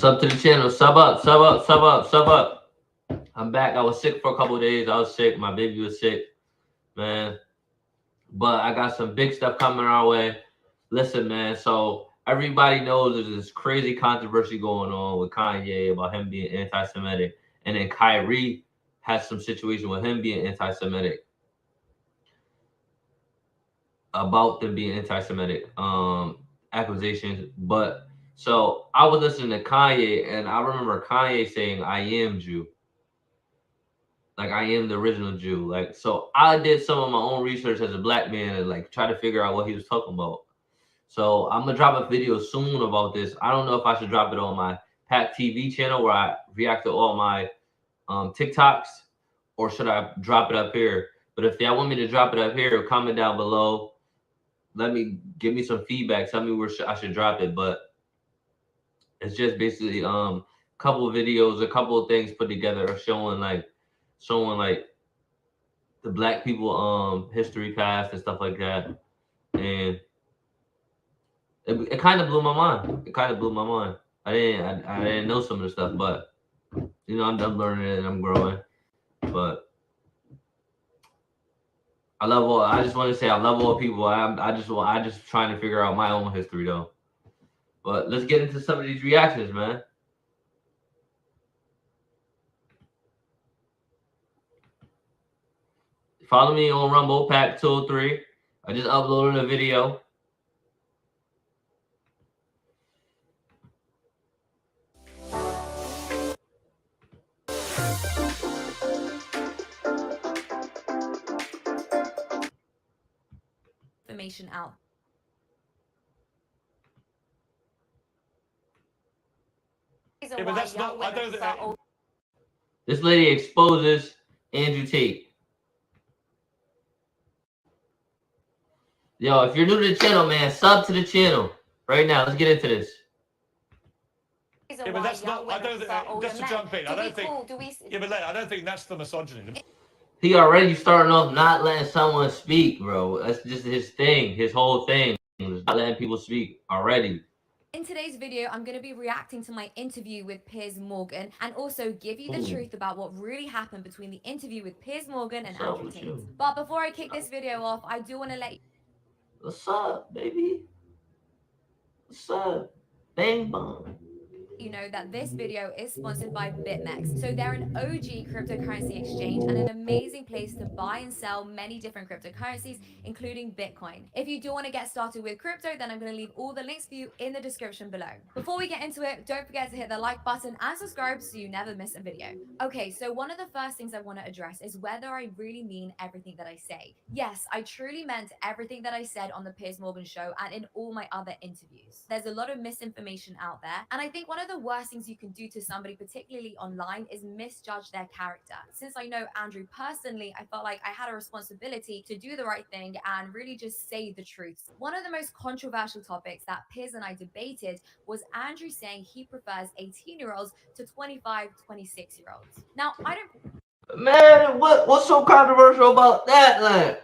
Sub to the channel. Sub up, sub up, sub up, sub up. I'm back. I was sick for a couple of days. I was sick. My baby was sick, man. But I got some big stuff coming our way. Listen, man. So everybody knows there's this crazy controversy going on with Kanye about him being anti-Semitic, and then Kyrie has some situation with him being anti-Semitic, about them being anti-Semitic accusations. But so I was listening to Kanye, and I remember Kanye saying, "I am Jew." Like I am the original Jew. Like so I did some of my own research as a black man and like try to figure out what he was talking about. So I'm gonna drop a video soon about this. I don't know if I should drop it on my Pack TV channel where I react to all my TikToks, or should I drop it up here? But if y'all want me to drop it up here, comment down below. Give me some feedback. Tell me where I should drop it. But it's just basically couple of videos, a couple of things put together showing like the black people history past and stuff like that. And it kind of blew my mind. It kind of blew my mind. I didn't know some of the stuff, but you know, I'm learning it and I'm growing. But I just want to say I love all people. I just trying to figure out my own history though. But let's get into some of these reactions, man. Follow me on Rumble Pack 203. I just uploaded a video. Information out. Yeah, but that's not. I don't think. This lady exposes Andrew Tate. Yo, if you're new to the channel, man, sub to the channel right now. Let's get into this. Yeah, but that's not. I don't think. Just to jump in, I don't think. Yeah, but I don't think that's the misogyny. He already starting off not letting someone speak, bro. That's just his thing. His whole thing is not letting people speak already. In today's video, I'm going to be reacting to my interview with Piers Morgan and also give you the truth about what really happened between the interview with Piers Morgan and Andrew Tate. But before I kick this video off, I do want to let you... What's up, baby? What's up? Bang bong. You know that this video is sponsored by BitMEX. So they're an OG cryptocurrency exchange and an amazing place to buy and sell many different cryptocurrencies, including Bitcoin. If you do want to get started with crypto, then I'm going to leave all the links for you in the description below. Before we get into it, don't forget to hit the like button and subscribe so you never miss a video. Okay, so one of the first things I want to address is whether I really mean everything that I say. Yes, I truly meant everything that I said on the Piers Morgan show and in all my other interviews. There's a lot of misinformation out there, and I think one of the worst things you can do to somebody, particularly online, is misjudge their character. Since I know Andrew personally, I felt like I had a responsibility to do the right thing and really just say the truth. One of the most controversial topics that Piers and I debated was Andrew saying he prefers 18-year-olds to 25, 26-year-olds. Now, I don't... Man, what's so controversial about that, man?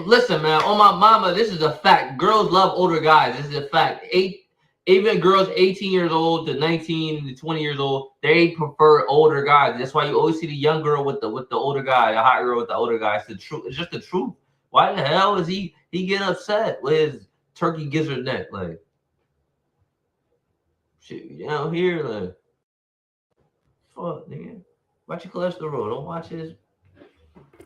Listen, man, on my mama, this is a fact. Girls love older guys. This is a fact. Even girls 18 years old to 19 to 20 years old, they prefer older guys. That's why you always see the young girl with the older guy, the hot girl with the older guy. It's the truth. It's just the truth. Why the hell is he getting upset with his turkey gizzard neck? Like, shit, you out here, like, fuck, nigga. Watch your cholesterol. Don't watch his.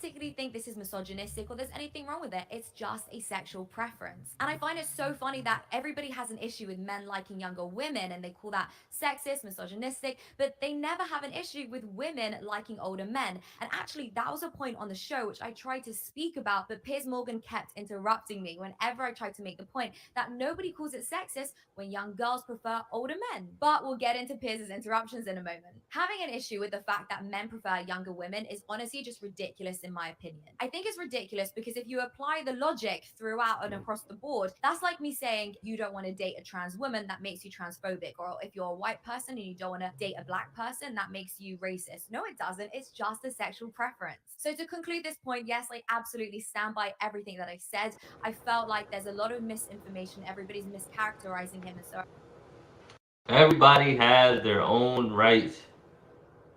particularly think this is misogynistic or there's anything wrong with it. It's just a sexual preference. And I find it so funny that everybody has an issue with men liking younger women and they call that sexist, misogynistic, but they never have an issue with women liking older men. And actually, that was a point on the show which I tried to speak about, but Piers Morgan kept interrupting me whenever I tried to make the point that nobody calls it sexist when young girls prefer older men. But we'll get into Piers's interruptions in a moment. Having an issue with the fact that men prefer younger women is honestly just ridiculous in my opinion. I think it's ridiculous because if you apply the logic throughout and across the board, that's like me saying you don't want to date a trans woman, that makes you transphobic, or if you're a white person and you don't want to date a black person, that makes you racist. No, it doesn't. It's just a sexual preference. So to conclude this point, yes, I absolutely stand by everything that I said. I felt like there's a lot of misinformation. Everybody's mischaracterizing him, and so Everybody has their own rights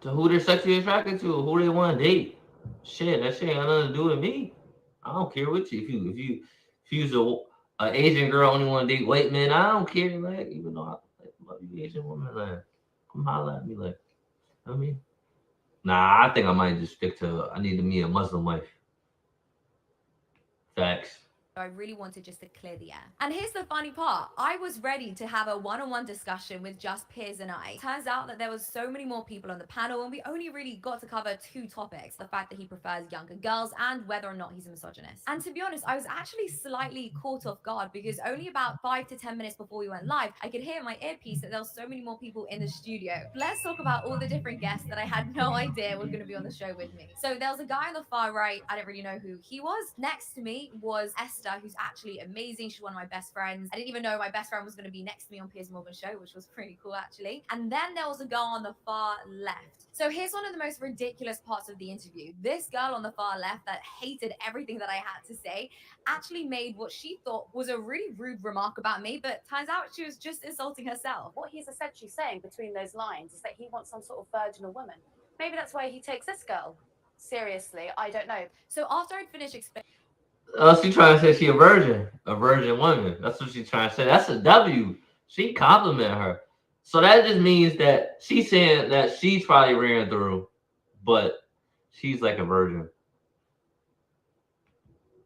to who they're sexually attracted to, who they want to date. Shit, that shit ain't got nothing to do with me. I don't care what you. If you's a Asian girl only want to date white men, I don't care. Like, even though I love you, Asian woman, like, come holler at me, like, I mean, nah, I think I might just stick to. I need to meet a Muslim wife. Facts. I really wanted just to clear the air. And here's the funny part. I was ready to have a one-on-one discussion with just Piers and I. Turns out that there was so many more people on the panel and we only really got to cover 2 topics. The fact that he prefers younger girls and whether or not he's a misogynist. And to be honest, I was actually slightly caught off guard because only about 5 to 10 minutes before we went live, I could hear in my earpiece that there were so many more people in the studio. Let's talk about all the different guests that I had no idea were going to be on the show with me. So there was a guy on the far right. I didn't really know who he was. Next to me was Esther, who's actually amazing. She's one of my best friends. I didn't even know my best friend was going to be next to me on Piers Morgan's show, which was pretty cool actually. And then there was a girl on the far left. So here's one of the most ridiculous parts of the interview. This girl on the far left that hated everything that I had to say actually made what she thought was a really rude remark about me, but turns out she was just insulting herself. What he's essentially saying between those lines is that he wants some sort of virginal woman. Maybe that's why he takes this girl. Seriously, I don't know. So after I'd finished explaining, She trying to say she a virgin woman. That's what she's trying to say. That's a W. She compliment her. So that just means that she's saying that she's probably ran through, but she's like a virgin.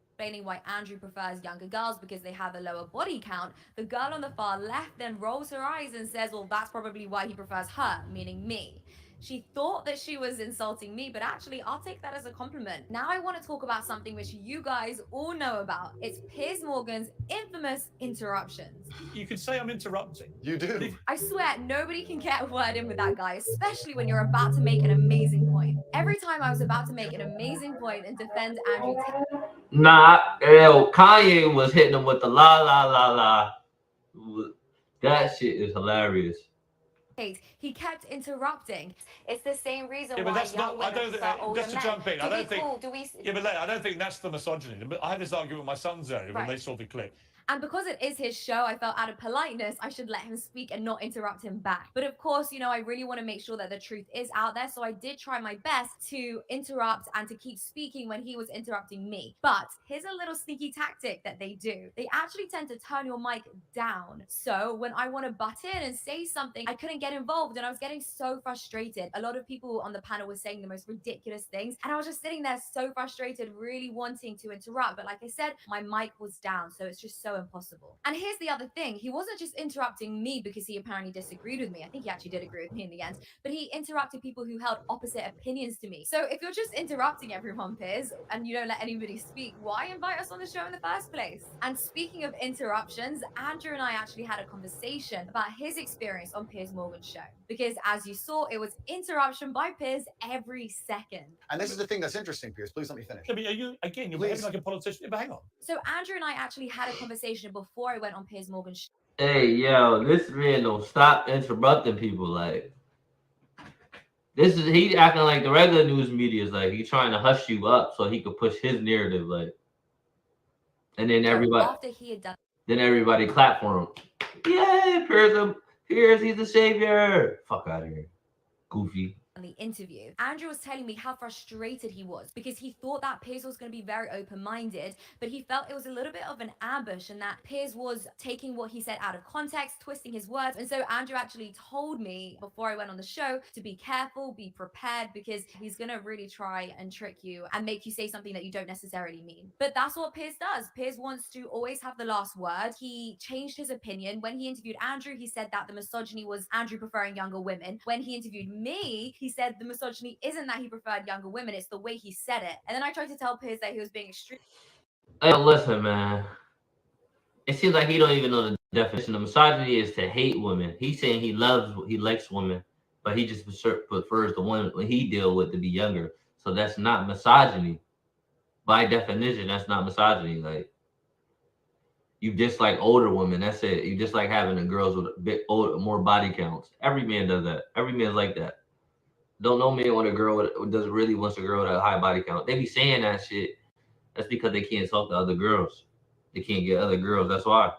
Explaining why Andrew prefers younger girls because they have a lower body count, the girl on the far left then rolls her eyes and says, well, that's probably why he prefers her, meaning me. She thought that she was insulting me, but actually, I'll take that as a compliment. Now I want to talk about something which you guys all know about. It's Piers Morgan's infamous interruptions. You could say I'm interrupting. You do. I swear, nobody can get a word in with that guy, especially when you're about to make an amazing point. Every time I was about to make an amazing point and defend Andrew Tate. Nah, Kanye was hitting him with the la la la la. That shit is hilarious. He kept interrupting. It's the same reason but why that's young not. I women don't. prefer older Just to men. jump in, I don't think. Yeah, but I don't think that's the misogyny. I had this argument with my sons earlier when they saw the clip. And because it is his show, I felt out of politeness, I should let him speak and not interrupt him back. But of course, you know, I really want to make sure that the truth is out there. So I did try my best to interrupt and to keep speaking when he was interrupting me. But here's a little sneaky tactic that they do. They actually tend to turn your mic down. So when I want to butt in and say something, I couldn't get involved and I was getting so frustrated. A lot of people on the panel were saying the most ridiculous things. And I was just sitting there so frustrated, really wanting to interrupt. But like I said, my mic was down. So it's just so impossible. And here's the other thing. He wasn't just interrupting me because he apparently disagreed with me. I think he actually did agree with me in the end, but he interrupted people who held opposite opinions to me. So if you're just interrupting everyone, Piers, and you don't let anybody speak, why invite us on the show in the first place? And speaking of interruptions, Andrew and I actually had a conversation about his experience on Piers Morgan's show. Because as you saw, it was interruption by Piers every second. And this is the thing that's interesting, Piers. Please let me finish. I mean, you're behaving like a politician. But hang on. So Andrew and I actually had a conversation before I went on Piers Morgan's show. Hey, yo, this man don't stop interrupting people. Like, he acting like the regular news media is like he trying to hush you up so he could push his narrative. Like, and then everybody, after he had done, then everybody clap for him. Yay, Piers, he's the savior. Fuck out of here, goofy. The interview, Andrew was telling me how frustrated he was because he thought that Piers was going to be very open-minded, but he felt it was a little bit of an ambush and that Piers was taking what he said out of context, twisting his words. And so Andrew actually told me before I went on the show to be careful, be prepared, because he's going to really try and trick you and make you say something that you don't necessarily mean. But that's what Piers does. Piers wants to always have the last word. He changed his opinion. When he interviewed Andrew, he said that the misogyny was Andrew preferring younger women. When he interviewed me, he said the misogyny isn't that he preferred younger women, it's the way he said it. And then I tried to tell Piers that he was being extreme. Hey, listen, man. It seems like he don't even know the definition of misogyny is to hate women. He's saying he likes women, but he just prefers the one he deal with to be younger. So that's not misogyny. By definition, that's not misogyny. Like, you dislike older women. That's it. You dislike having the girls with a bit older, more body counts. Every man does that. Every man's like that. Don't know man want a girl really wants a girl with a high body count. They be saying that shit. That's because they can't talk to other girls. They can't get other girls. That's why.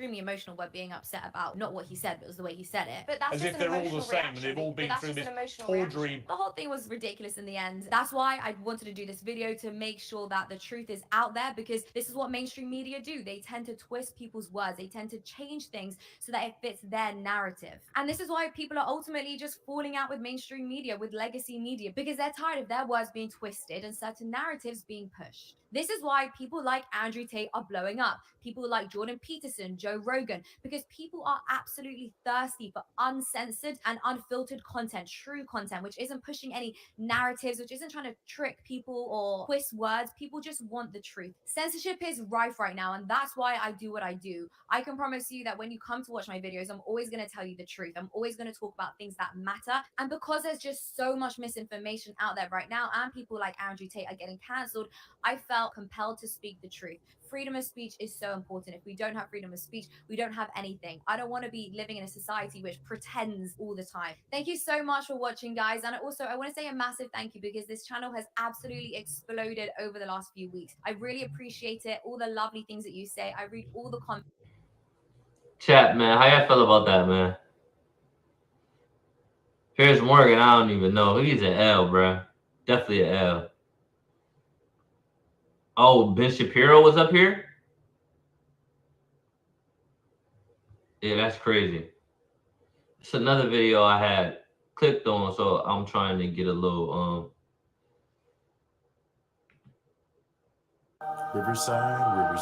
extremely emotional by being upset about not what he said, but it was the way he said it. But that's As just if an they're all the emotional same and reaction. they've all been But that's through just this an emotional tawdry. reaction. The whole thing was ridiculous in the end. That's why I wanted to do this video, to make sure that the truth is out there, because this is what mainstream media do. They tend to twist people's words. They tend to change things so that it fits their narrative. And this is why people are ultimately just falling out with mainstream media, with legacy media, because they're tired of their words being twisted and certain narratives being pushed. This is why people like Andrew Tate are blowing up. People like Jordan Peterson, Joe Rogan, because people are absolutely thirsty for uncensored and unfiltered content, true content, which isn't pushing any narratives, which isn't trying to trick people or twist words. People just want the truth. Censorship is rife right now, and that's why I do what I do. I can promise you that when you come to watch my videos, I'm always going to tell you the truth. I'm always going to talk about things that matter. And because there's just so much misinformation out there right now, and people like Andrew Tate are getting cancelled, I felt compelled to speak the truth. Freedom of speech is so important. If we don't have freedom of speech, we don't have anything. I don't want to be living in a society which pretends all the time. Thank you so much for watching, guys. And also, I want to say a massive thank you, because this channel has absolutely exploded over the last few weeks. I really appreciate it. All the lovely things that you say. I read all the comments. Chat, man. How y'all feel about that, man? Piers Morgan, I don't even know. He's an L, bro. Definitely an L. Oh, Ben Shapiro was up here? Yeah, that's crazy. It's another video I had clicked on, so I'm trying to get a little Riverside.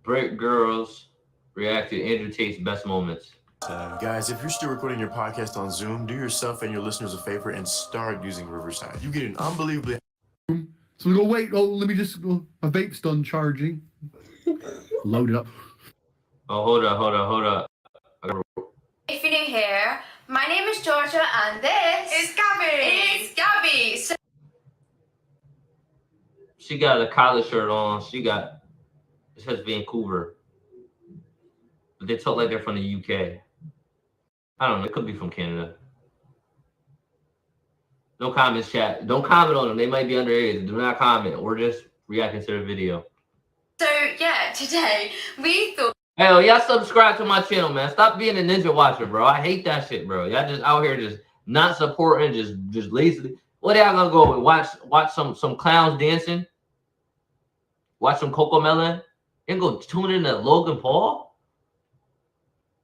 Break Girls react to Andrew Tate's best moments. Guys, if you're still recording your podcast on Zoom, do yourself and your listeners a favor and start using Riverside. You get an unbelievably... So we go, wait, let me just go. My vape's done charging. Load it up. Oh, hold up. If you're new here, my name is Georgia and this is Gabby. So she got a collar shirt on. It says Vancouver. But they talk like they're from the UK. I don't know. It could be from Canada. No comments, chat. Don't comment on them. They might be underage. Do not comment. We're just reacting to the video. So yeah, today we thought. Hey, y'all subscribe to my channel, man. Stop being a ninja watcher, bro. I hate that shit, bro. Y'all just out here just not supporting, just lazily. What y'all gonna go and watch some clowns dancing? Watch some Coco Melon? And go tune in to Logan Paul?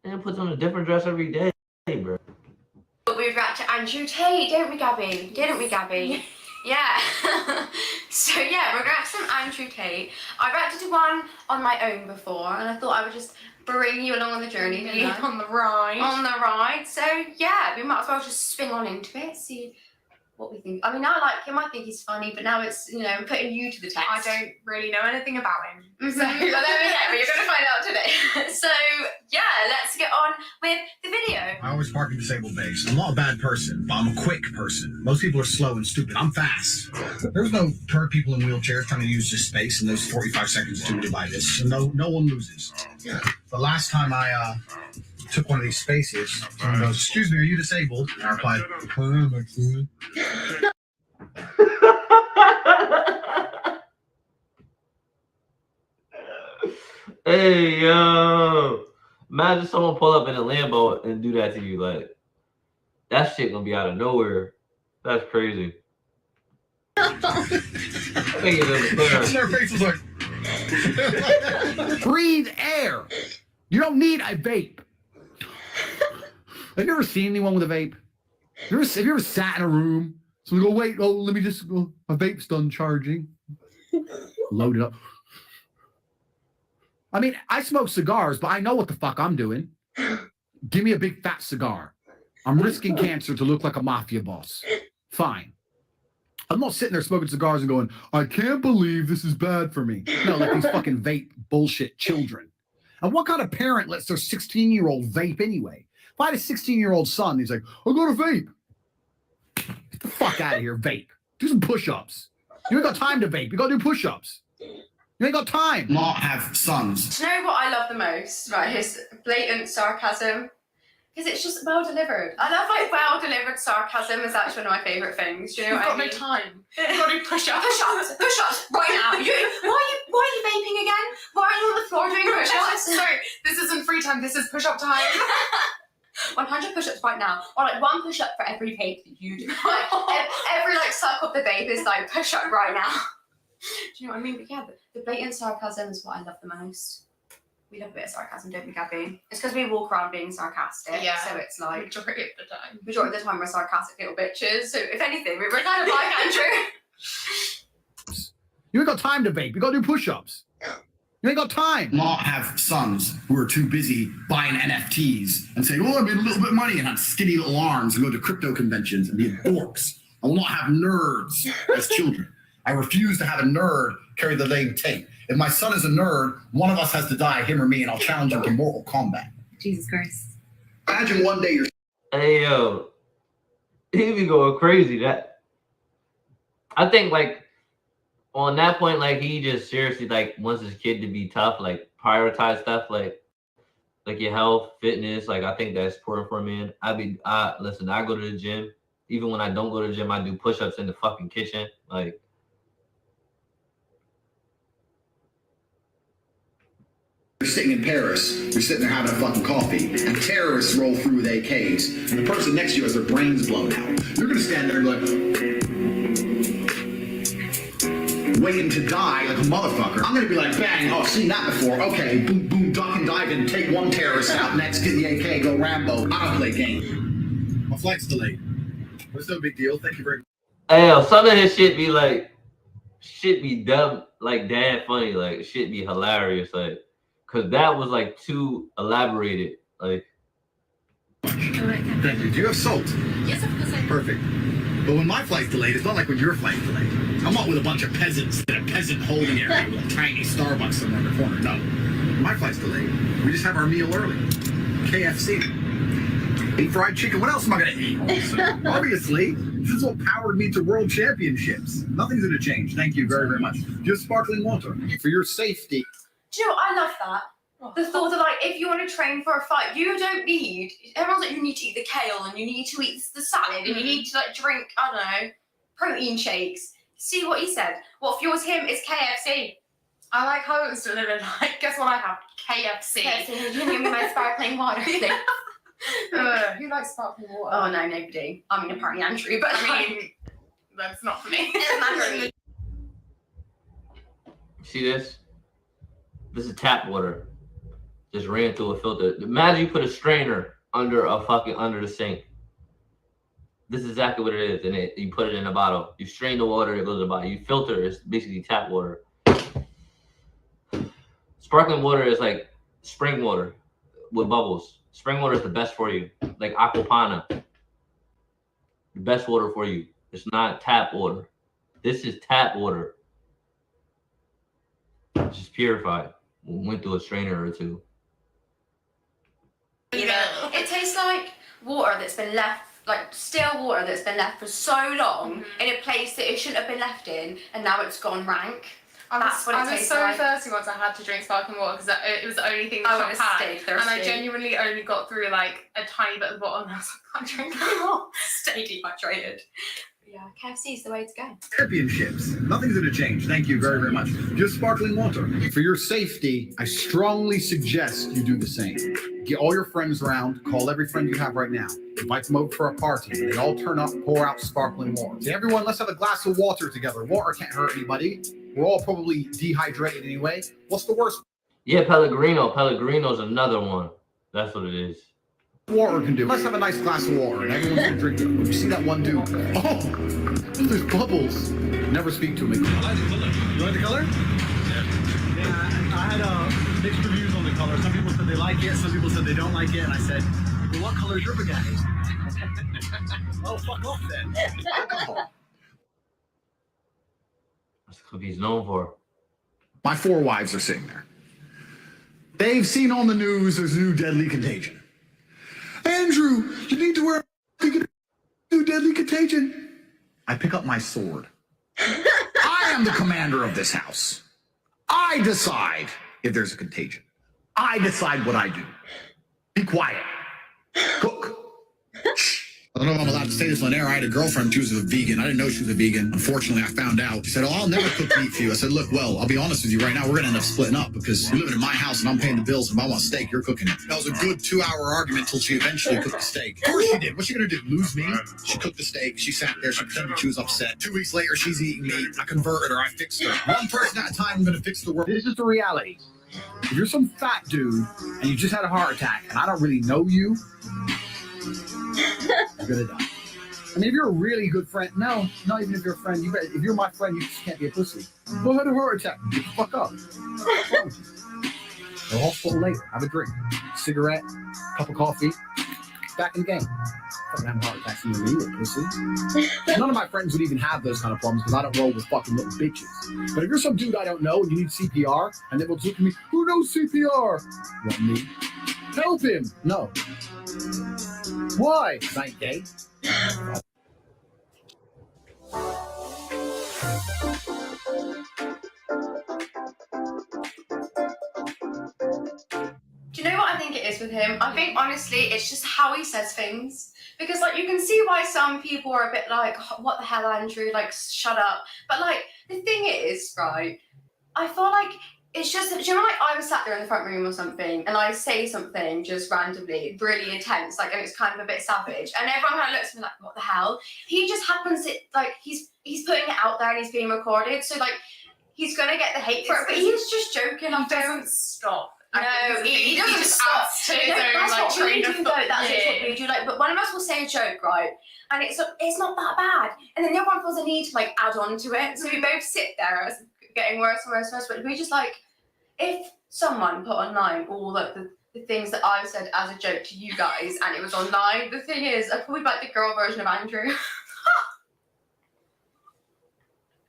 And puts on a different dress every day, bro. We react to Andrew Tate, didn't we, Gabby? Yeah. So yeah, we're reacting to some Andrew Tate. I reacted to one on my own before, and I thought I would just bring you along on the journey. On the ride. So yeah, we might as well just swing on into it, see what we think. I mean, I like him. I think he's funny, but now it's, I'm putting you to the test. I don't really know anything about him. So, but you're going to find out today. So yeah, let's get on with the video. I always park in disabled bays. I'm not a bad person, but I'm a quick person. Most people are slow and stupid. I'm fast. There's no poor people in wheelchairs trying to use this space in those 45 seconds to divide this. So no one loses. The last time I took one of these spaces, someone goes, "Excuse me, are you disabled?" And I replied, Hey, yo. Imagine someone pull up in a Lambo and do that to you. Like, that shit gonna be out of nowhere. That's crazy. Their face was like... Breathe air. You don't need a vape. Have you ever seen anyone with a vape? Have you ever sat in a room? So we go, wait, let me just go. My vape's done charging. Load it up. I mean, I smoke cigars, but I know what the fuck I'm doing. Give me a big fat cigar. I'm risking cancer to look like a mafia boss. Fine. I'm not sitting there smoking cigars and going, I can't believe this is bad for me. No, like these fucking vape bullshit children. And what kind of parent lets their 16-year-old vape anyway? If I had a 16-year-old son, he's like, I got a vape. Get the fuck out of here, vape. Do some push-ups. You ain't got time to vape. You got to do push-ups. You ain't got time. Not have sons. Do you know what I love the most? Right, his blatant sarcasm. Because it's just well delivered. I love like well delivered sarcasm is actually one of my favourite things. Do you know what I mean? You've got no time. You've got to do push-ups. Push-ups right now. Why are you vaping again? Why are you on the floor doing push-ups? Sorry, this isn't free time, this is push-up time. 100 push-ups right now, or like one push-up for every vape that you do. Like, every like suck of the vape is like push-up right now. Do you know what I mean? But yeah, the blatant sarcasm is what I love the most. We love a bit of sarcasm, don't we, Gabby? It's because we walk around being sarcastic, Yeah. so it's like Majority of the time. majority of the time we're sarcastic little bitches. So if anything, we're kind of like Andrew. You ain't got time to vape. You got to do push-ups. You ain't got time. Not have sons who are too busy buying NFTs and saying, "Oh, I made a little bit of money," and have skinny little arms and go to crypto conventions and be dorks. I will not have nerds as children. I refuse to have a nerd carry the name Tate. If my son is a nerd, one of us has to die, him or me, and I'll challenge him to Mortal Kombat. Jesus Christ. Imagine one day you're Hey yo, he be going crazy. That I think like on that point, like he just seriously like wants his kid to be tough, like prioritize stuff like your health, fitness. Like I think that's important for a man. Listen, I go to the gym. Even when I don't go to the gym, I do push-ups in the fucking kitchen. Like You're sitting in Paris, you're sitting there having a fucking coffee, and terrorists roll through with AKs, and the person next to you has their brains blown out. You're gonna stand there and be like, waiting to die like a motherfucker. I'm gonna be like, bang, oh, I've seen that before. Okay, boom, boom, duck and dive in, take one terrorist out, next, get the AK, go Rambo. I don't play games. My flight's delayed. It's no big deal, thank you very much. hey yo, some of his shit be like dumb, like damn funny, like shit be hilarious, like cause that was like too elaborated. Like Thank you. Do you have salt? Yes, of course I do. Perfect. But when my flight's delayed, it's not like when your flight's delayed. I'm not with a bunch of peasants in a peasant holding area with a tiny Starbucks somewhere in the corner. No. My flight's delayed. We just have our meal early. KFC. Eat fried chicken. What else am I going to eat? Obviously, this is what powered me to world championships. Nothing's going to change. Thank you very, very much. Just sparkling water. For your safety. Do you know what? I love that. The thought of like, if you want to train for a fight, you don't need, everyone's like, you need to eat the kale and you need to eat the salad and you need to like drink, I don't know, protein shakes. See what he said. What fuels him is KFC. I like how it was delivered. Like, guess what I have? KFC. KFC, you can give me my sparkling water. Who likes sparkling water? Oh no, nobody. I mean, apparently Andrew, but I mean, that's not for me. it's not for me. see this? This is tap water. Just ran through a filter. Imagine you put a strainer under the sink. This is exactly what it is. And you put it in a bottle. You strain the water, it goes in the bottle. You filter, it's basically tap water. Sparkling water is like spring water with bubbles. Spring water is the best for you. Like Aquapana. The best water for you. It's not tap water. This is tap water. It's just purified. Went through a strainer or two. It tastes like water that's been left, like still water that's been left for so long in a place that it shouldn't have been left in, and now it's gone rank. I was so thirsty once I had to drink sparkling water because it was the only thing that I had, and I genuinely only got through like a tiny bit of the bottom. And I was like, I can't drink anymore. Stay dehydrated. Yeah, KFC is the way to go. Championships. Nothing's going to change. Thank you very, very much. Just sparkling water. For your safety, I strongly suggest you do the same. Get all your friends around. Call every friend you have right now. Invite them over for a party. They all turn up, pour out sparkling water. Say, everyone, let's have a glass of water together. Water can't hurt anybody. We're all probably dehydrated anyway. What's the worst? Yeah, Pellegrino. Pellegrino's another one. That's what it is. Water can do. Let's have a nice glass of water and everyone's gonna drink it. You see that one dude? Oh, there's bubbles. Never speak to him again. I like the color. You like the color? Yeah, I had mixed reviews on the color. Some people said they like it, some people said they don't like it, and I said, well, what color is your Bugatti? Oh, fuck off then. Alcohol. That's what he's known for. My 4 wives are sitting there. They've seen on the news there's a new deadly contagion. Andrew, you need to wear a new deadly contagion. I pick up my sword. I am the commander of this house. I decide if there's a contagion. I decide what I do. Be quiet. Cook. I don't know if I'm allowed to say this on air. I had a girlfriend, she was a vegan. I didn't know she was a vegan. Unfortunately, I found out. She said, oh, I'll never cook meat for you. I said, look, well, I'll be honest with you right now. We're going to end up splitting up because you're living in my house and I'm paying the bills. And if I want steak, you're cooking it. That was a good 2-hour argument until she eventually cooked the steak. Of course she did. What's she going to do? Lose me? She cooked the steak. She sat there. She pretended she was upset. 2 weeks later, she's eating meat. I converted her. I fixed her. One person at a time, I'm going to fix the world. This is the reality. If you're some fat dude and you just had a heart attack and I don't really know you, you're going to die. I mean, if you're a really good friend, no, not even if you're a friend. You better, if you're my friend, you just can't be a pussy. Go ahead and heart attack. Get the fuck up. What's wrong with you? Go to the hospital later. Have a drink. Cigarette. Cup of coffee. Back in the game. Fucking having heart attacks in me, you pussy. None of my friends would even have those kind of problems because I don't roll with fucking little bitches. But if you're some dude I don't know and you need CPR, and then will look at me, who knows CPR? What, me? Help him. No. Why? Because I ain't gay. Do you know what I think it is with him? I think honestly it's just how he says things. Because like you can see why some people are a bit like, what the hell, Andrew, like shut up. But like the thing is, right, I feel like it's just, do you know, like I was sat there in the front room or something and I say something just randomly, really intense, like, and it's kind of a bit savage, and everyone kind of looks at me like, what the hell? He just happens to, like, he's putting it out there and he's being recorded, so like, he's gonna get the hate for it, but he's just joking. He doesn't stop. No, he doesn't stop. To his own, that's like, what we train do, of though. thought. That's what we do. Like, but one of us will say a joke, right? And it's not that bad. And then the other one feels a need to like add on to it. So we both sit there, it's getting worse and worse and worse. But we just like, if someone put online all the things that I've said as a joke to you guys, and it was online, the thing is, I'd probably be like the girl version of Andrew.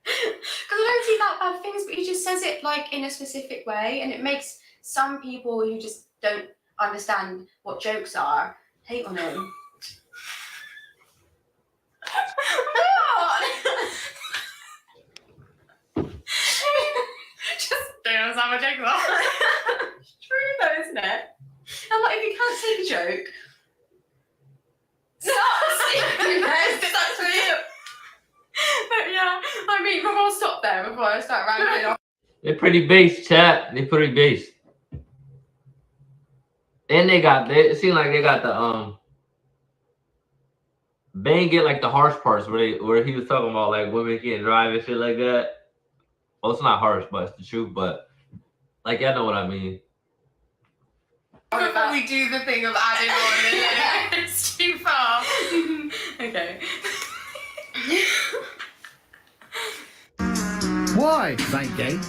Because I don't see that bad things, but he just says it like in a specific way, and it makes some people who just don't understand what jokes are hate on him. Just don't understand what jokes are. It's true though, isn't it? And like, if you can't take a joke, that's for you. But yeah, I mean, I'll stop there before I start rambling on. They're pretty base, chat. They're pretty base. And it seems like they got the Bane get like the harsh parts where he was talking about like women can't drive and shit like that. Well, it's not harsh, but it's the truth. But like, y'all know what I mean. Before we do the thing of adding on, it's too far. Okay. Why? Because I ain't gay.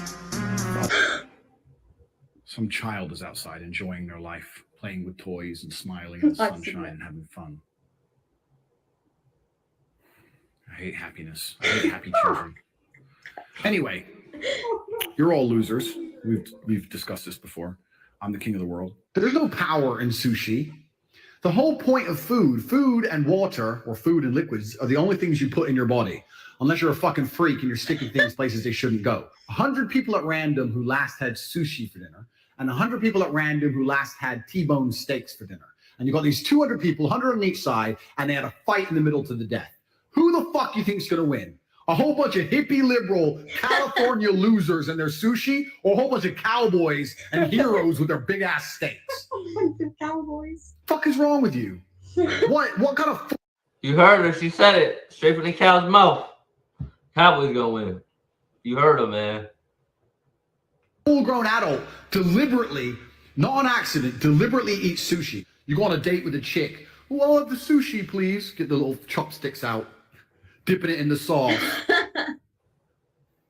Some child is outside enjoying their life, playing with toys and smiling in the sunshine and having fun. I hate happiness. I hate happy children. Anyway, you're all losers. We've discussed this before. I'm the king of the world. There's no power in sushi. The whole point of food and water, or food and liquids, are the only things you put in your body. Unless you're a fucking freak and you're sticking things places they shouldn't go. 100 people at random who last had sushi for dinner, and 100 people at random who last had T-bone steaks for dinner. And you got these 200 people, 100 on each side, and they had a fight in the middle to the death. Who the fuck you think's gonna win? A whole bunch of hippie liberal California losers and their sushi, or a whole bunch of cowboys and heroes with their big ass steaks? Cowboys. Fuck is wrong with you? What kind of You heard her. She said it straight from the cow's mouth. Cowboys gonna win. You heard her, man. full-grown adult deliberately, not on accident, deliberately eats sushi? You go on a date with a chick. Oh, I'll have the sushi, please. Get the little chopsticks out, dipping it in the sauce.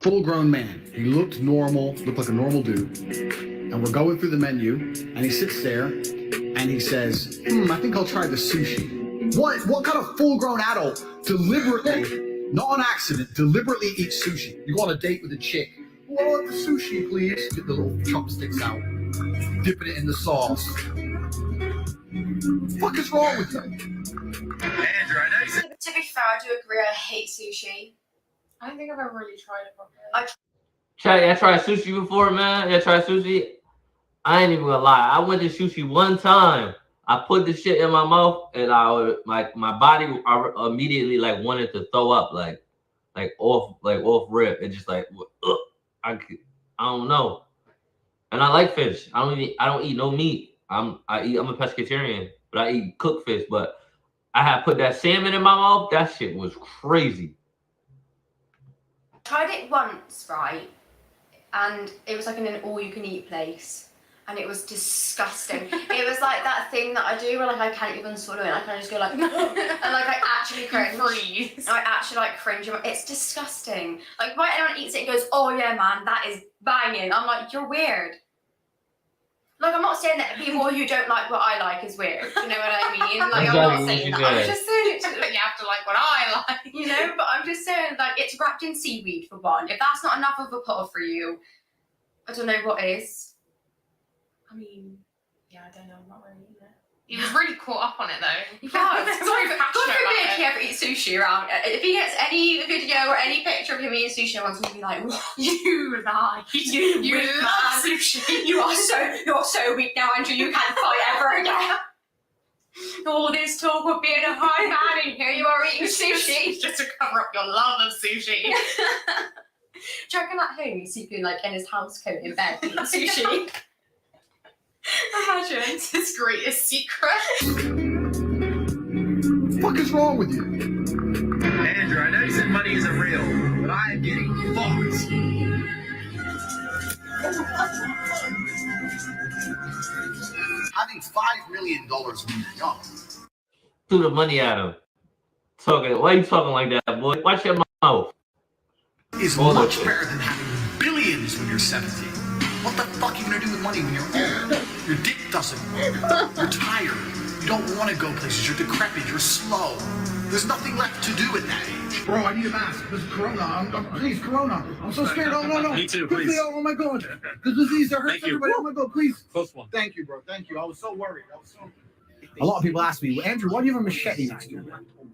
Full-grown man. He looked normal, looked like a normal dude. And we're going through the menu, and he sits there, and he says, I think I'll try the sushi. What kind of full-grown adult deliberately, not on accident, deliberately eats sushi? You go on a date with a chick. Oh, I'll have the sushi, please. Get the little chopsticks out, dipping it in the sauce. What the fuck is wrong with you? Andrew, I know you said To be fair, I do agree. I hate sushi. I don't think I've ever really tried it properly. I tried sushi before, man. I tried sushi. I ain't even gonna lie. I went to sushi one time. I put the shit in my mouth, and I would like my body immediately like wanted to throw up, like off rip. It just like I don't know. And I like fish. I don't eat no meat. I'm a pescatarian, but I eat cooked fish. But I had put that salmon in my mouth. That shit was crazy. Tried it once, right? And it was like in an all-you-can-eat place. And it was disgusting. It was like that thing that I do where like I can't even swallow it. I kind of just go like, and like I actually cringe. I actually like cringe. It's disgusting. Like why anyone eats it and goes, oh yeah, man, that is banging. I'm like, you're weird. Like I'm not saying that people who don't like what I like is weird. You know what I mean? Like I'm not saying that. I'm just saying you have to like what I like. You know, but I'm just saying like it's wrapped in seaweed for one. If that's not enough of a pull for you, I don't know what is. I mean, yeah, I don't know. I'm not really eating it. He was really caught up on it though. He was. God forbid he ever eats sushi around. If he gets any video or any picture of him eating sushi, I want to be like, you lie. You love sushi. You're so weak now, Andrew. You can't fight ever again. All this talk of being a high man, and here you are eating sushi. Just to cover up your love of sushi. Do you reckon at home he's sleeping like in his house coat in bed eating sushi? Imagine it's his greatest secret. What the fuck is wrong with you? Andrew, I know you said money isn't real, but I am getting fucked. Having $5 million when you're young. Threw the money at him. Why are you talking like that, boy? Watch your mouth. Is much better than having billions when you're 70. What the fuck are you gonna do with money when you're old? Your dick doesn't work. You're tired. You don't want to go places. You're decrepit. You're slow. There's nothing left to do at that age. Bro, I need a mask. This is Corona. Please, Corona. I'm so scared. Oh, no. Me too, Quickly, please. oh my God. The disease that hurts everybody. Oh my God, please. Close one. Thank you, bro. Thank you. I was so worried. A lot of people ask me, Andrew, why do you have a machete next to you?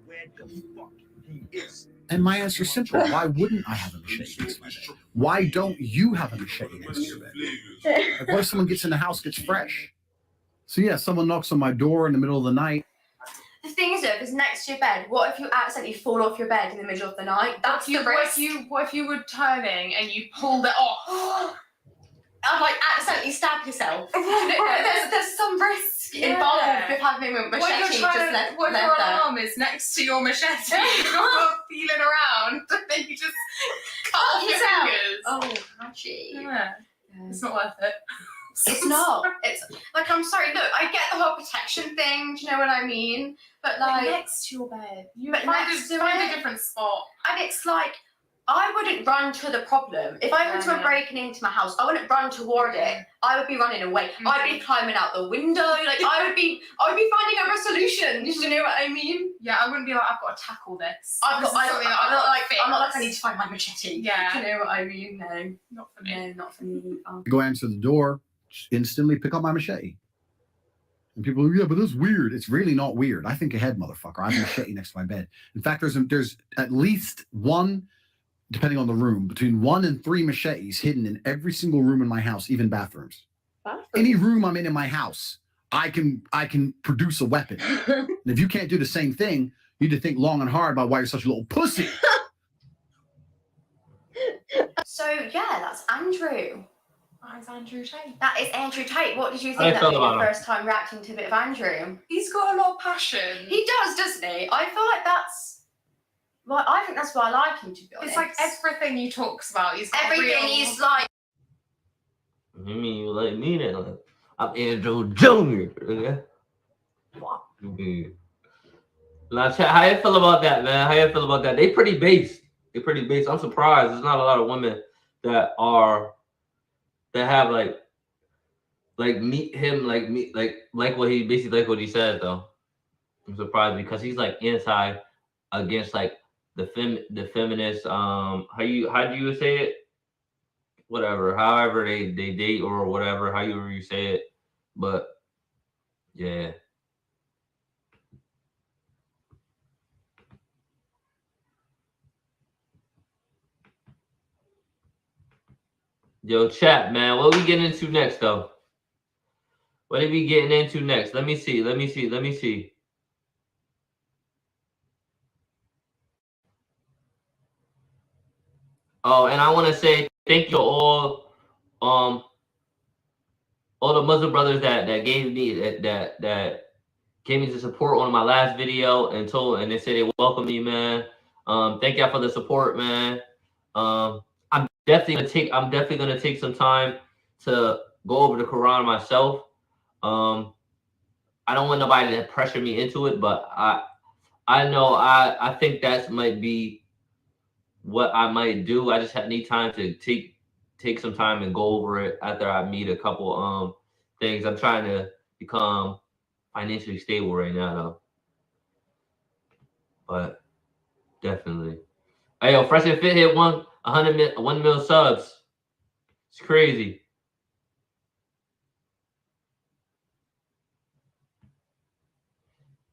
Where the fuck he is. And my answer is simple. Why wouldn't I have a machete next to my bed? Why don't you have a machete next to your bed? Like, what if someone gets in the house, gets fresh? So yeah, someone knocks on my door in the middle of the night. The thing is, though, if it's next to your bed, what if you accidentally fall off your bed in the middle of the night? That's the risk. What if you were turning and you pulled it off? I'd like accidentally stab yourself. there's some risk involved with having a machete what if your arm is next to your machete? You're feeling around, and then you just cut off your fingers. Oh, hatchy. Yeah. It's not worth it. It's not. It's like, I'm sorry. Look, I get the whole protection thing. Do you know what I mean? But like next to your bed, you but find next a to different spot. And it's like, I wouldn't run to the problem. If I went to a breaking into my house, I wouldn't run toward it. I would be running away. I'd be climbing out the window. Like I would be finding a resolution. You know what I mean? Yeah, I wouldn't be like, I've got to tackle this. I'm not like I need to find my machete. Yeah. Do you know what I mean? No. Not for me. No, not for me. Go answer the door, instantly pick up my machete. And people are, yeah, but that's weird. It's really not weird. I think ahead, motherfucker. I have a machete next to my bed. In fact, there's at least one, depending on the room, between 1 and 3 machetes hidden in every single room in my house, even bathrooms. Any room I'm in my house, I can produce a weapon. And if you can't do the same thing, you need to think long and hard about why you're such a little pussy. So yeah, that's Andrew. That is Andrew Tate. That is Andrew Tate. What did you think that your first time reacting to a bit of Andrew? He's got a lot of passion. He does, doesn't he? I feel like that's. Well, I think that's why I like him, to be honest. It's like everything he talks about. He's got everything. He's like. You mean you like me then? Like, I'm Andrew Jr. Okay? Now, chat, how you feel about that, man? How you feel about that? They pretty based. I'm surprised. There's not a lot of women that have like meet him like what he basically like what he said though. I'm surprised because he's like against like the feminist how do you say it? Whatever, however they date or whatever, however you say it. But yeah. Yo, chat, man. What we getting into next though? What are we getting into next? Let me see. Oh, and I want to say thank you to all the Muslim brothers that gave me that gave me the support on my last video and they said they welcome me, man. Thank y'all for the support, man. I'm definitely gonna take some time to go over the Quran myself. I don't want nobody to pressure me into it, but I know I think that might be what I might do. I just need time to take some time and go over it after I meet a couple things. I'm trying to become financially stable right now though. But definitely. Hey yo, Fresh and Fit hit 1 mil subs. It's crazy.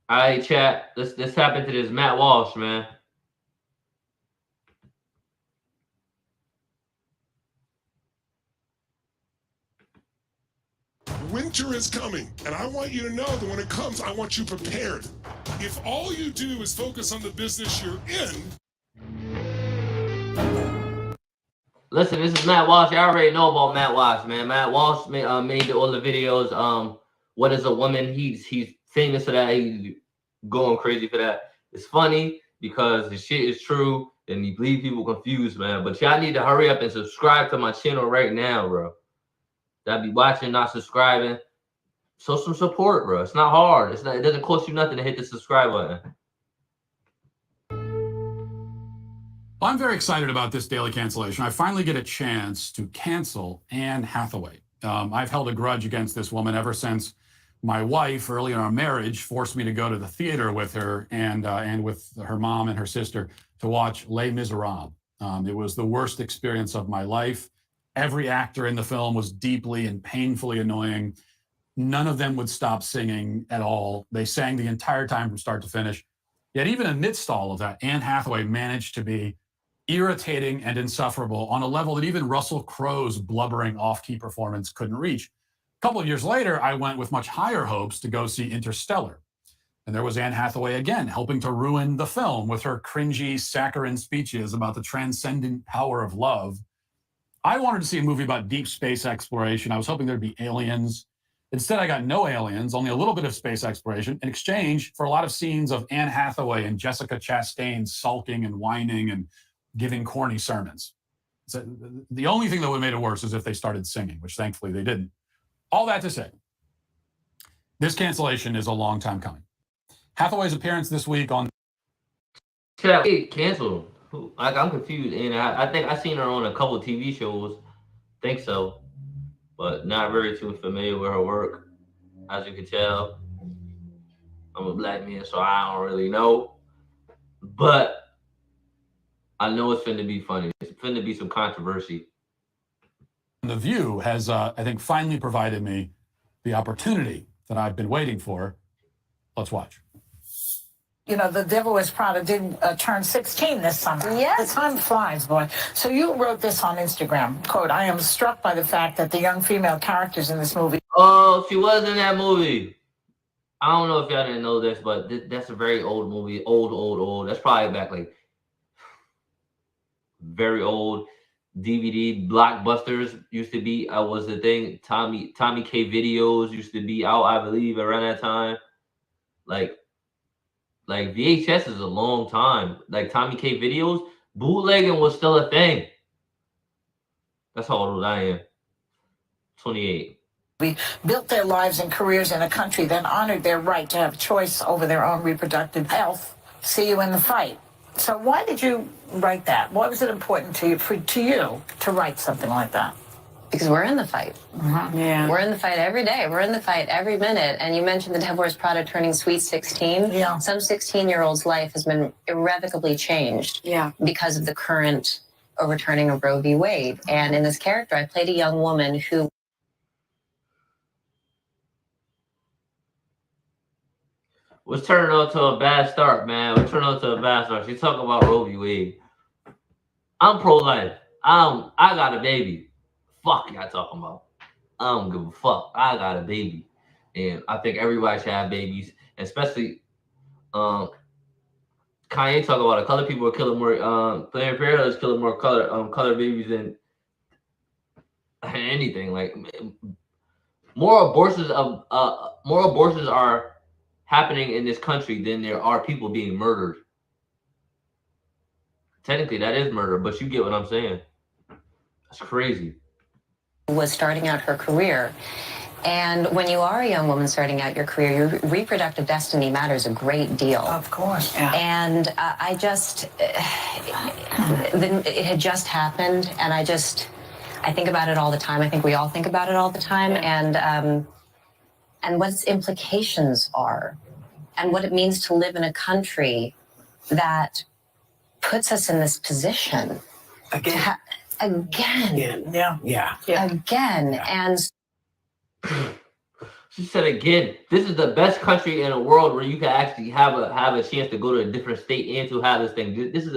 All right, chat. Let's tap into this Matt Walsh, man. Winter is coming, and I want you to know that when it comes, I want you prepared. If all you do is focus on the business you're in. Listen, this is Matt Walsh. I already know about Matt Walsh, man. Matt Walsh made all the videos. What is a woman? He's famous for that. He's going crazy for that. It's funny because the shit is true, and he leave people confused, man. But y'all need to hurry up and subscribe to my channel right now, bro. That be watching, not subscribing. Show some support, bro. It's not hard. It doesn't cost you nothing to hit the subscribe button. Well, I'm very excited about this daily cancellation. I finally get a chance to cancel Anne Hathaway. I've held a grudge against this woman ever since my wife, early in our marriage, forced me to go to the theater with her and with her mom and her sister to watch Les Miserables. It was the worst experience of my life. Every actor in the film was deeply and painfully annoying. None of them would stop singing at all. They sang the entire time from start to finish. Yet even amidst all of that, Anne Hathaway managed to be irritating and insufferable on a level that even Russell Crowe's blubbering off-key performance couldn't reach. A couple of years later, I went with much higher hopes to go see Interstellar. And there was Anne Hathaway again, helping to ruin the film with her cringy, saccharine speeches about the transcendent power of love. I wanted to see a movie about deep space exploration. I was hoping there'd be aliens. Instead, I got no aliens, only a little bit of space exploration in exchange for a lot of scenes of Anne Hathaway and Jessica Chastain sulking and whining and giving corny sermons. So the only thing that would have made it worse is if they started singing, which thankfully they didn't. All that to say, this cancellation is a long time coming. Hathaway's appearance this week on... Canceled. I'm confused, and I think I seen her on a couple of TV shows. Think so, but not very too familiar with her work. As you can tell, I'm a black man, so I don't really know. But I know it's finna be funny. It's finna be some controversy. The View has, I think, finally provided me the opportunity that I've been waiting for. Let's watch. You know, The Devil Wears Prada did turn 16 this summer. Yes. The time flies, boy. So you wrote this on Instagram, quote, "I am struck by the fact that the young female characters in this movie..." Oh, she was in that movie. I don't know if y'all didn't know this, but that's a very old movie. Old. That's probably back like very old. DVD Blockbusters used to be. Was the thing. Tommy K videos used to be out, I believe, around that time. Like VHS is a long time. Like Tommy K videos, bootlegging was still a thing. That's how old I am. 28. We built their lives and careers in a country that honored their right to have choice over their own reproductive health. See you in the fight. So why did you write that? Why was it important to you to write something like that? Because we're in the fight. Mm-hmm. Yeah. We're in the fight every day. We're in the fight every minute. And you mentioned The Devil Wears Prada turning sweet 16. Yeah. Some 16-year-old's life has been irrevocably changed. Yeah. Because of the current overturning of Roe v. Wade. And in this character, I played a young woman who... was turning out to a bad start, man. We're turning out to a bad start. She's talking about Roe v. Wade. I'm pro-life. I got a baby. Fuck y'all talking about. I don't give a fuck. I got a baby. and I think everybody should have babies, especially Kanye talk about it. Colored people are killing more. Planned Parenthood is killing more colored babies than anything. Like more abortions are happening in this country than there are people being murdered. Technically, that is murder, but you get what I'm saying. That's crazy. Was starting out her career. And when you are a young woman starting out your career, your reproductive destiny matters a great deal. Of course, yeah. And it had just happened, and I think about it all the time. I think we all think about it all the time, and what its implications are, and what it means to live in a country that puts us in this position. Again. Yeah. Again. And she said again, this is the best country in the world where you can actually have a chance to go to a different state and to have this thing. This is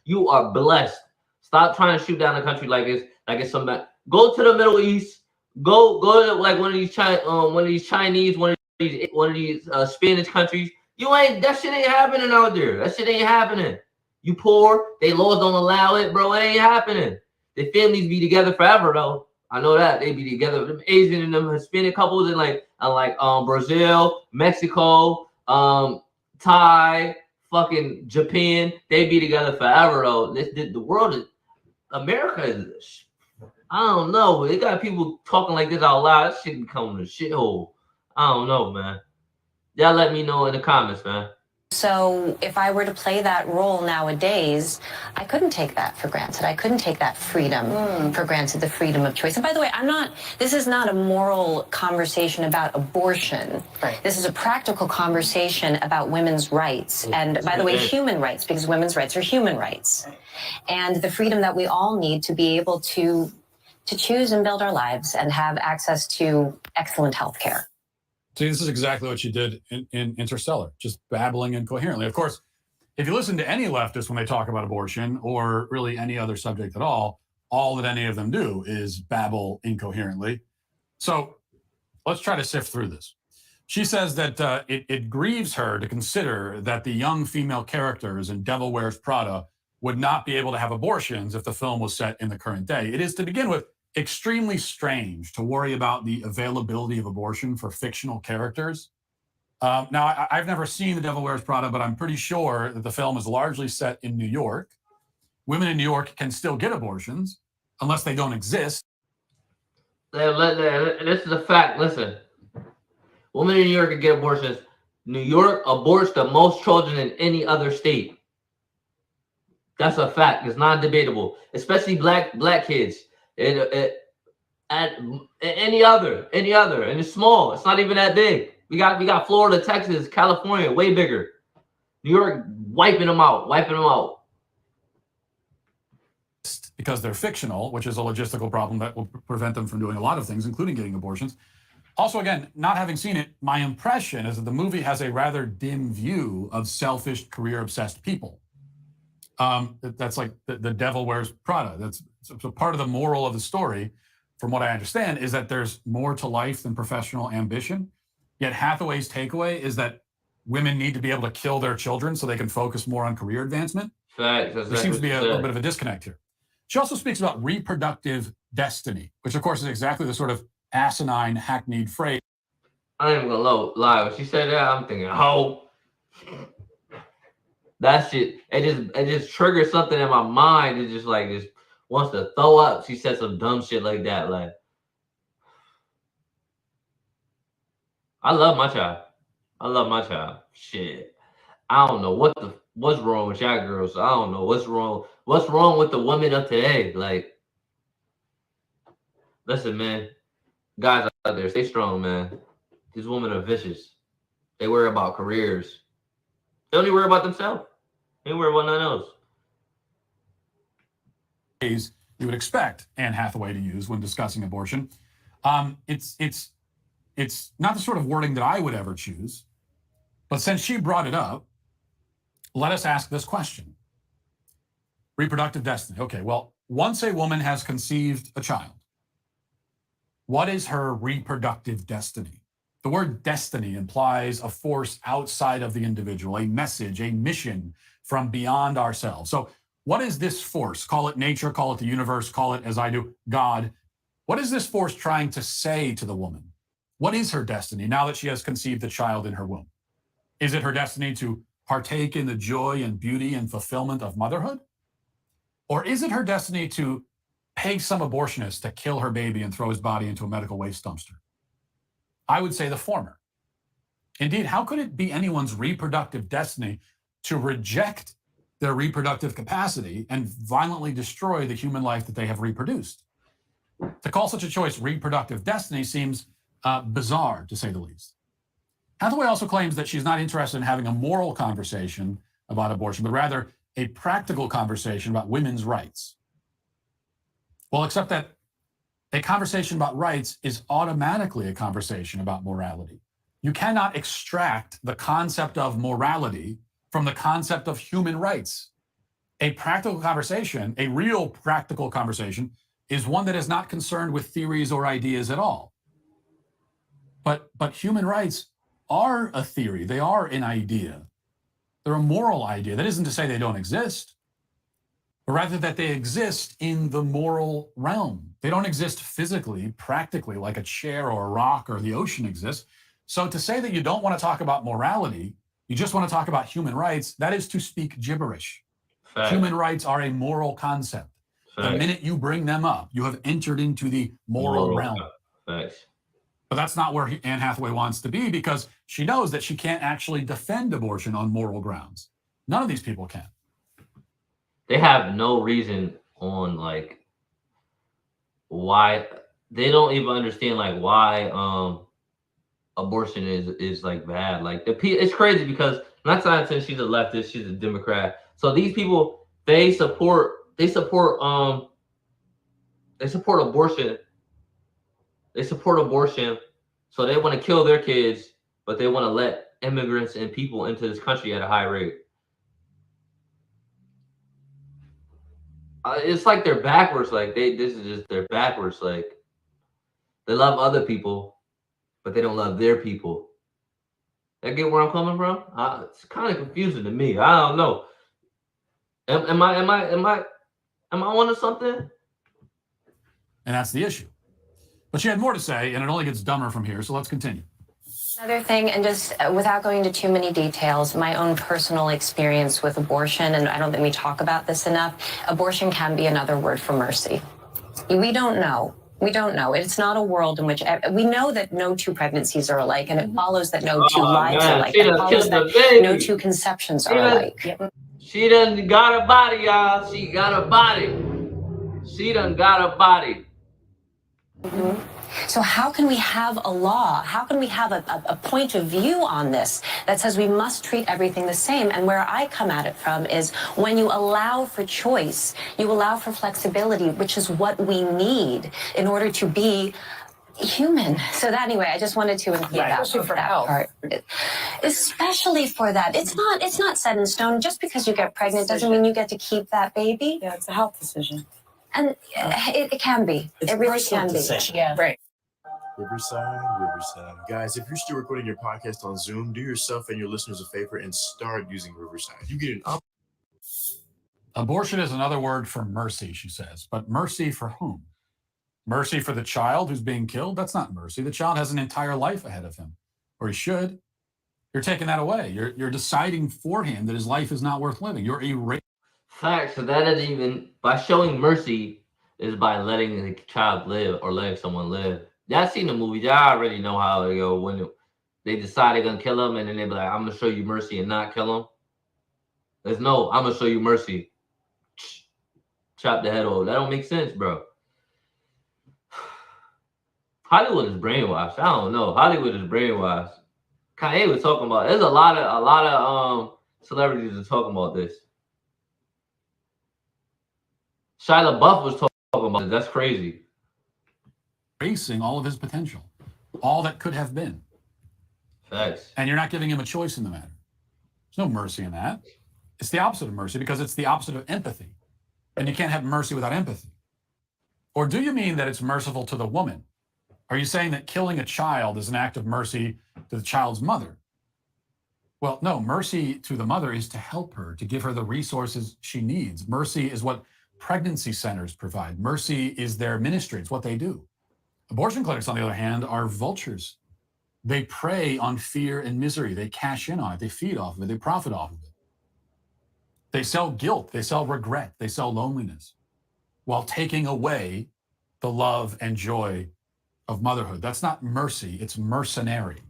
you are blessed. Stop trying to shoot down the country like it's something. Go to the Middle East. Go to like one of these Chinese, one of these Spanish countries. That shit ain't happening out there. That shit ain't happening. You poor, they laws don't allow it, bro. It ain't happening. The families be together forever though. I know that they be together. Them Asian and them Hispanic couples in like Brazil, Mexico, Thai, fucking Japan, they be together forever though. The world is America is, I don't know, but they got people talking like this out loud. That shit becoming a shithole. I don't know, man. Y'all let me know in the comments, man. so if I were to play that role nowadays, I couldn't take that for granted. I couldn't take that freedom for granted, the freedom of choice. And by the way, this is not a moral conversation about abortion. Right. This is a practical conversation about women's rights. And by the way, human rights, because women's rights are human rights. And the freedom that we all need to be able to choose and build our lives and have access to excellent health care. See, this is exactly what you did in Interstellar, just babbling incoherently. Of course, if you listen to any leftist when they talk about abortion or really any other subject at all that any of them do is babble incoherently. So let's try to sift through this. She says that it grieves her to consider that the young female characters in Devil Wears Prada would not be able to have abortions if the film was set in the current day. It is, to begin with, extremely strange to worry about the availability of abortion for fictional characters. Now, I've never seen The Devil Wears Prada, but I'm pretty sure that the film is largely set in New York. Women in New York can still get abortions unless they don't exist. This is a fact. Listen, women in New York can get abortions. New York aborts the most children in any other state. That's a fact. It's non-debatable, especially black kids. Any other, and it's small. It's not even that big. We got Florida, Texas, California, way bigger. New York wiping them out. Because they're fictional, which is a logistical problem that will prevent them from doing a lot of things, including getting abortions. Also, again, not having seen it, my impression is that the movie has a rather dim view of selfish, career-obsessed people. That's like the Devil Wears Prada. That's so part of the moral of the story, from what I understand, is that there's more to life than professional ambition. Yet Hathaway's takeaway is that women need to be able to kill their children so they can focus more on career advancement. Facts. There seems to be a little bit of a disconnect here. She also speaks about reproductive destiny, which of course is exactly the sort of asinine, hackneyed phrase. I ain't gonna lie. When she said that, I'm thinking, oh, that shit. It just triggers something in my mind. It just wants to throw up. She said some dumb shit like that. Like, I love my child. Shit. I don't know what's wrong with y'all girls. I don't know what's wrong. What's wrong with the women of today? Like, listen, man. Guys out there, stay strong, man. These women are vicious. They worry about careers. They only worry about themselves. They don't worry about nothing else. You would expect Anne Hathaway to use when discussing abortion. It's not the sort of wording that I would ever choose. But since she brought it up, let us ask this question. Reproductive destiny. Okay, well, once a woman has conceived a child, what is her reproductive destiny? The word destiny implies a force outside of the individual, a message, a mission from beyond ourselves. So what is this force? Call it nature, call it the universe, call it, as I do, God. What is this force trying to say to the woman? What is her destiny now that she has conceived the child in her womb? Is it her destiny to partake in the joy and beauty and fulfillment of motherhood? Or is it her destiny to pay some abortionist to kill her baby and throw his body into a medical waste dumpster? I would say the former. Indeed, how could it be anyone's reproductive destiny to reject their reproductive capacity and violently destroy the human life that they have reproduced? To call such a choice reproductive destiny seems bizarre, to say the least. Hathaway also claims that she's not interested in having a moral conversation about abortion, but rather a practical conversation about women's rights. Well, except that a conversation about rights is automatically a conversation about morality. You cannot extract the concept of morality from the concept of human rights. A practical conversation, a real practical conversation, is one that is not concerned with theories or ideas at all. But human rights are a theory. They are an idea. They're a moral idea. That isn't to say they don't exist, but rather that they exist in the moral realm. They don't exist physically, practically, like a chair or a rock or the ocean exists. So to say that you don't want to talk about morality, you just want to talk about human rights, that is to speak gibberish. Fact. Human rights are a moral concept. Fact. The minute you bring them up, you have entered into the moral realm. Facts. But that's not where Anne Hathaway wants to be, because she knows that she can't actually defend abortion on moral grounds. None of these people can. They have no reason on like why they don't even understand like why abortion is like bad. Like it's crazy because I'm not saying she's a leftist, she's a Democrat. So these people they support abortion. They support abortion. So they want to kill their kids, but they want to let immigrants and people into this country at a high rate. It's like they're backwards. Like they're backwards. Like they love other people, but they don't love their people. I get where I'm coming from. It's kind of confusing to me. I don't know. Am I onto something? And that's the issue. But she had more to say, and it only gets dumber from here, so let's continue. Another thing, and just without going into too many details, my own personal experience with abortion, and I don't think we talk about this enough, abortion can be another word for mercy. We don't know. We don't know. It's not a world in which we know that no two pregnancies are alike, and it follows that no two lives are alike. It follows that no two conceptions are alike. She done got a body, y'all. She got a body. She done got a body. Mm-hmm. So how can we have a law? How can we have a point of view on this that says we must treat everything the same? And where I come at it from is when you allow for choice, you allow for flexibility, which is what we need in order to be human. So that, anyway, I just wanted to include that part. Especially for that. It's not set in stone. Just because you get pregnant doesn't mean you get to keep that baby. Yeah, it's a health decision. And it can be. It really can be. Yeah. Right. Riverside. Guys, if you're still recording your podcast on Zoom, do yourself and your listeners a favor and start using Riverside. You get an Abortion is another word for mercy, she says. But mercy for whom? Mercy for the child who's being killed? That's not mercy. The child has an entire life ahead of him, or he should. You're taking that away. You're deciding for him that his life is not worth living. You're erasing. Facts. So that doesn't even, by showing mercy is by letting the child live or letting someone live. Y'all seen the movie. Y'all already know how they go when they decide they're going to kill him and then they be like, I'm going to show you mercy and not kill him. There's no, I'm going to show you mercy. Chop the head off. That don't make sense, bro. Hollywood is brainwashed. I don't know. Hollywood is brainwashed. Kanye was talking about, there's a lot of celebrities are talking about this. Shia LaBeouf was talking about it. That's crazy. Erasing all of his potential, all that could have been. Facts. And you're not giving him a choice in the matter. There's no mercy in that. It's the opposite of mercy because it's the opposite of empathy. And you can't have mercy without empathy. Or do you mean that it's merciful to the woman Are you saying that killing a child is an act of mercy to the child's mother? Well, no, mercy to the mother is to help her, to give her the resources she needs. Mercy is what pregnancy centers provide. Mercy is their ministry. It's what they do. Abortion clinics, on the other hand, are vultures. They prey on fear and misery. They cash in on it. They feed off of it. They profit off of it. They sell guilt. They sell regret. They sell loneliness while taking away the love and joy of motherhood. That's not mercy. It's mercenary.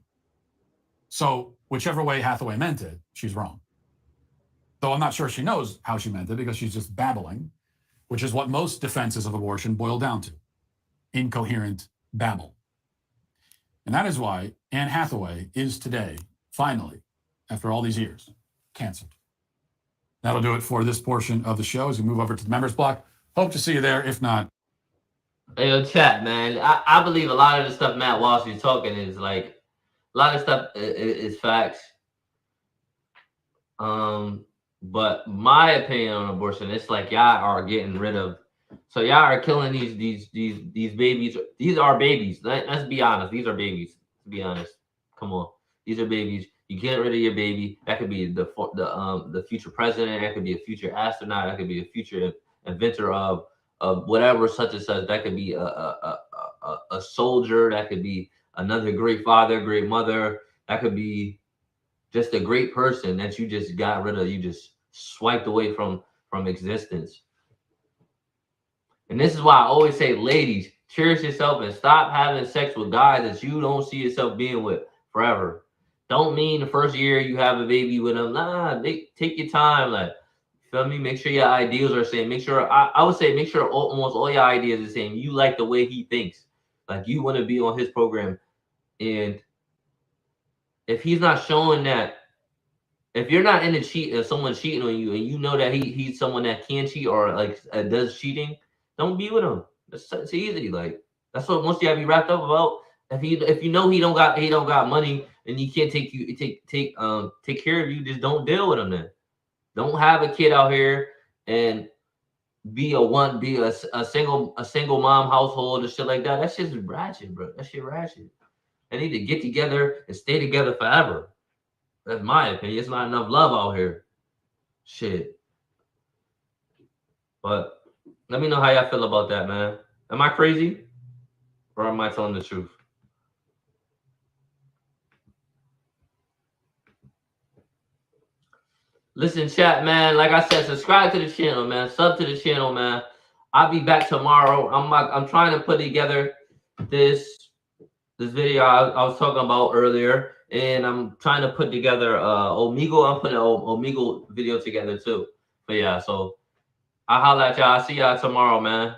So whichever way Hathaway meant it, she's wrong. Though I'm not sure she knows how she meant it because she's just babbling, which is what most defenses of abortion boil down to: incoherent babble. And that is why Anne Hathaway is today, finally, after all these years, canceled. That'll do it for this portion of the show as we move over to the members block. Hope to see you there. If not, hey, yo, chat, man. I believe a lot of the stuff Matt Walsh is talking is like, a lot of stuff is facts. But my opinion on abortion, it's like y'all are getting rid of. So y'all are killing these babies. These are babies. Let's be honest. These are babies. To be honest, come on. These are babies. You get rid of your baby. That could be the future president. That could be a future astronaut. That could be a future inventor of whatever such and such. That could be a soldier. That could be another great father, great mother. That could be just a great person that you just got rid of. You just swiped away from existence. And this is why I always say, ladies, cherish yourself and stop having sex with guys that you don't see yourself being with forever. Don't mean the first year you have a baby with them. Nah, take your time. Like, feel me? Make sure your ideals are the same. Make sure, I would say, make sure almost all your ideas are the same. You like the way he thinks. Like, you want to be on his program. And if he's not showing that, if you're not into someone cheating on you, and you know that he's someone that can cheat or like does cheating, don't be with him. It's easy. Like, that's what most of y'all be wrapped up about. If you know he don't got money and he can't take care of you, just don't deal with him then. Don't have a kid out here and be a single mom household and shit like that. That's just ratchet, bro. That shit ratchet. They need to get together and stay together forever. That's my opinion. It's not enough love out here. Shit. But let me know how y'all feel about that, man. Am I crazy? Or am I telling the truth? Listen, chat, man. Like I said, subscribe to the channel, man. Sub to the channel, man. I'll be back tomorrow. I'm trying to put together this video I was talking about earlier, and I'm trying to put together Omegle. I'm putting an Omegle video together too. But yeah, so I'll holla at y'all. I'll see y'all tomorrow, man.